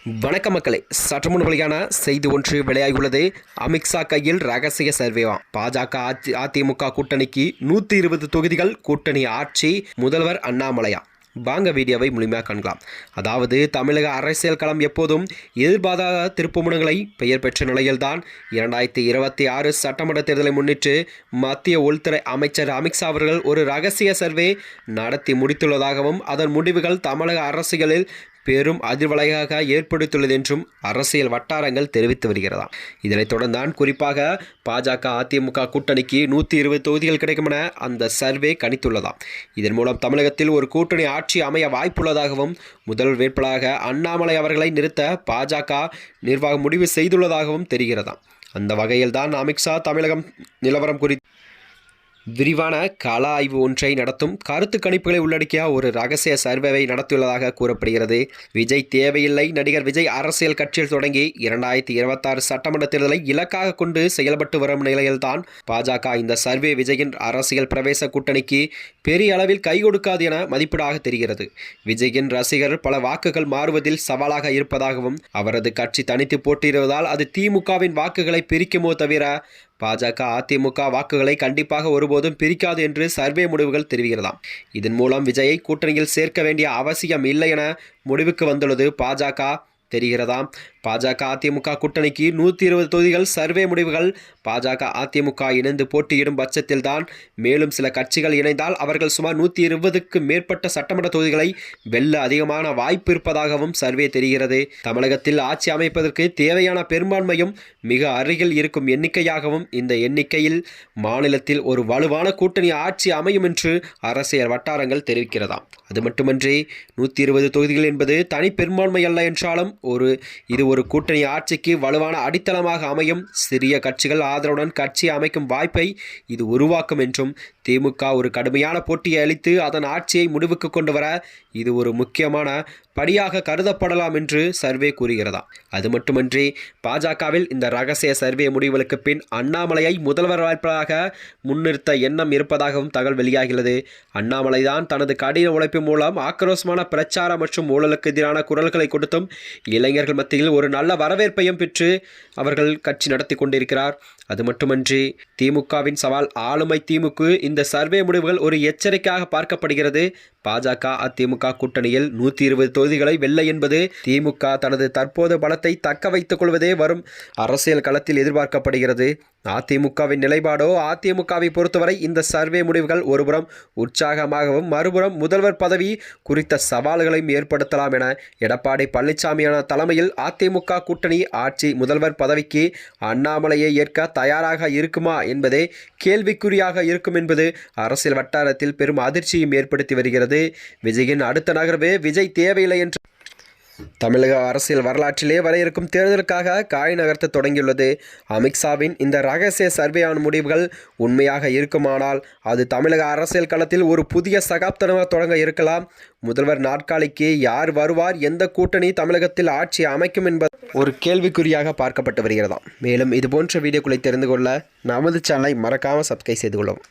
வணக்க மக்களே, சற்று முன் வெளியான செய்தி ஒன்று வெளியாகியுள்ளது. அமித்ஷா கையில் ரகசிய சர்வேவாம். பாஜக அதிமுக கூட்டணிக்கு 120 தொகுதிகள், கூட்டணி ஆட்சி, முதல்வர் அண்ணாமலையா? வாங்க வீடியோவை முழுமையாக காணலாம். அதாவது தமிழக அரசியல் களம் எப்போதும் எதிர்பாராத திருப்புமுனைகளை பெயர் பெற்ற நிலையில்தான் 2026 சட்டமன்ற தேர்தலை முன்னிட்டு மத்திய உள்துறை அமைச்சர் அமித்ஷா அவர்கள் ஒரு ரகசிய சர்வே நடத்தி முடித்துள்ளதாகவும் அதன் முடிவுகள் தமிழக அரசியலில் பெரும் அதிர்வலையாக ஏற்படுத்தியுள்ளது என்றும் அரசியல் வட்டாரங்கள் தெரிவித்து வருகிறதாம். இதனைத் தொடர்ந்தான் குறிப்பாக பாஜக அதிமுக கூட்டணிக்கு 120 தொகுதிகள் கிடைக்கும் என அந்த சர்வே கணித்துள்ளதாம். இதன் மூலம் தமிழகத்தில் ஒரு கூட்டணி ஆட்சி அமைய வாய்ப்புள்ளதாகவும் முதல்வர் வேட்பாளராக அண்ணாமலை அவர்களை நிறுத்த பாஜக நிர்வாகம் முடிவு செய்துள்ளதாகவும் தெரிகிறதாம். அந்த வகையில்தான் அமித்ஷா தமிழகம் நிலவரம் குறித்து விரிவான கள ஆய்வு ஒன்றை நடத்தும் கருத்து கணிப்புகளை உள்ளடக்கிய ஒரு ரகசிய சர்வேவை நடத்தியுள்ளதாக கூறப்படுகிறது. விஜய் தேவையில்லை. நடிகர் விஜய் அரசியல் கட்சியில் தொடங்கி 2026 சட்டமன்ற தேர்தலை இலக்காக கொண்டு செயல்பட்டு வரும் நிலையில்தான் பாஜக இந்த சர்வே விஜயின் அரசியல் பிரவேச கூட்டணிக்கு பெரிய அளவில் கை கொடுக்காது என மதிப்பீடாக தெரிகிறது. விஜயின் ரசிகர் பல வாக்குகள் மாறுவதில் சவாலாக இருப்பதாகவும் அவரது கட்சி தனித்து போட்டியிடுவதால் அது திமுகவின் வாக்குகளை பிரிக்குமோ தவிர பாஜக அதிமுக வாக்குகளை கண்டிப்பாக ஒருபோதும் பிரிக்காது என்று சர்வே முடிவுகள் தெரிவிக்கிறதாம். இதன் மூலம் விஜயை கூட்டணியில் சேர்க்க வேண்டிய அவசியம் இல்லை என முடிவுக்கு வந்துள்ளது பாஜக தெரிகிறதாம். பாஜக அதிமுக கூட்டணிக்கு 120 தொகுதிகள் சர்வே முடிவுகள். பாஜக அதிமுக இணைந்து போட்டியிடும் பட்சத்தில் தான் மேலும் சில கட்சிகள் இணைந்தால் அவர்கள் சுமார் 120க்கு மேற்பட்ட சட்டமன்ற தொகுதிகளை வெல்ல அதிகமான வாய்ப்பு இருப்பதாகவும் சர்வே தெரிகிறது. தமிழகத்தில் ஆட்சி அமைப்பதற்கு தேவையான பெரும்பான்மையும் மிக அருகில் இருக்கும் எண்ணிக்கையாகவும் இந்த எண்ணிக்கையில் மாநிலத்தில் ஒரு வலுவான கூட்டணி ஆட்சி அமையும் என்று அரசியல் வட்டாரங்கள் தெரிவிக்கிறதாம். அது மட்டுமன்றி 120 தொகுதிகள் என்பது தனி பெரும்பான்மை அல்ல என்றாலும் இது ஒரு கூட்டணி ஆட்சிக்கு வலுவான அடித்தளமாக அமையும். சிறிய கட்சிகள் ஆதரவுடன் கட்சி அமைக்கும் வாய்ப்பை இது உருவாக்கும் என்றும் திமுக ஒரு கடுமையான போட்டியை அளித்து அதன் ஆட்சியை முடிவுக்கு கொண்டு வர இது ஒரு முக்கியமான படியாக கருதப்படலாம் என்று சர்வே கூறுகிறதாம். அது மட்டுமன்றி பாஜகவில் இந்த ரகசிய சர்வே முடிவுகளுக்கு பின் அண்ணாமலையை முதல்வர் வாய்ப்பாக முன்னிறுத்த எண்ணம் இருப்பதாகவும் தகவல் வெளியாகிறது. அண்ணாமலை தான் தனது கடின உழைப்பு மூலம் ஆக்ரோஷமான பிரச்சாரம் மற்றும் ஊழலுக்கு எதிரான குரல்களை கொடுத்தும் இளைஞர்கள் மத்தியில் ஒரு நல்ல வரவேற்பையும் பெற்று அவர்கள் கட்சி நடத்தி கொண்டிருக்கிறார். அது மட்டுமன்றி திமுகவின் சவால் ஆளுமை திமுக இந்த சர்வே முடிவுகள் ஒரு எச்சரிக்கையாக பார்க்கப்படுகிறது. பாஜக அதிமுக கூட்டணியில் 120 தொகுதிகளை வெல்ல என்பது திமுக தனது தற்போது பலத்தை தக்க வைத்துக் கொள்வதே வரும் அரசியல் களத்தில் எதிர்பார்க்கப்படுகிறது. அதிமுகவின் நிலைப்பாடோ அதிமுகவை பொறுத்தவரை இந்த சர்வே முடிவுகள் ஒருபுறம் உற்சாகமாகவும் மறுபுறம் முதல்வர் பதவி குறித்த சவால்களையும் ஏற்படுத்தலாம் என எடப்பாடி பழனிசாமியான தலைமையில் அதிமுக கூட்டணி ஆட்சி முதல்வர் பதவிக்கு அண்ணாமலையை ஏற்க தயாராக இருக்குமா என்பதே கேள்விக்குறியாக இருக்கும் என்பது அரசியல் வட்டாரத்தில் பெரும் அதிர்ச்சியும் ஏற்படுத்தி வருகிறது. விஜயின் அடுத்த நகர்வு விஜய் தேவையில்லை என்று தமிழக அரசியல் வரலாற்றிலே வர இருக்கும் தேர்தலுக்காக காய் நகர்த்த தொடங்கியுள்ளது. அமித்ஷாவின் இந்த ரகசிய சர்வேயான முடிவுகள் உண்மையாக இருக்குமானால் அது தமிழக அரசியல் களத்தில் ஒரு புதிய சகாப்தமாக தொடங்க இருக்கலாம். முதல்வர் நாற்காலிக்கு யார் வருவார், எந்த கூட்டணி தமிழகத்தில் ஆட்சி அமைக்கும் என்பது ஒரு கேள்விக்குறியாக பார்க்கப்பட்டு வருகிறதாம். மேலும் இதுபோன்ற வீடியோக்களை தெரிந்து கொள்ள நமது சேனலை மறக்காமல் சப்ஸ்கிரைப் செய்து கொள்ளவும்.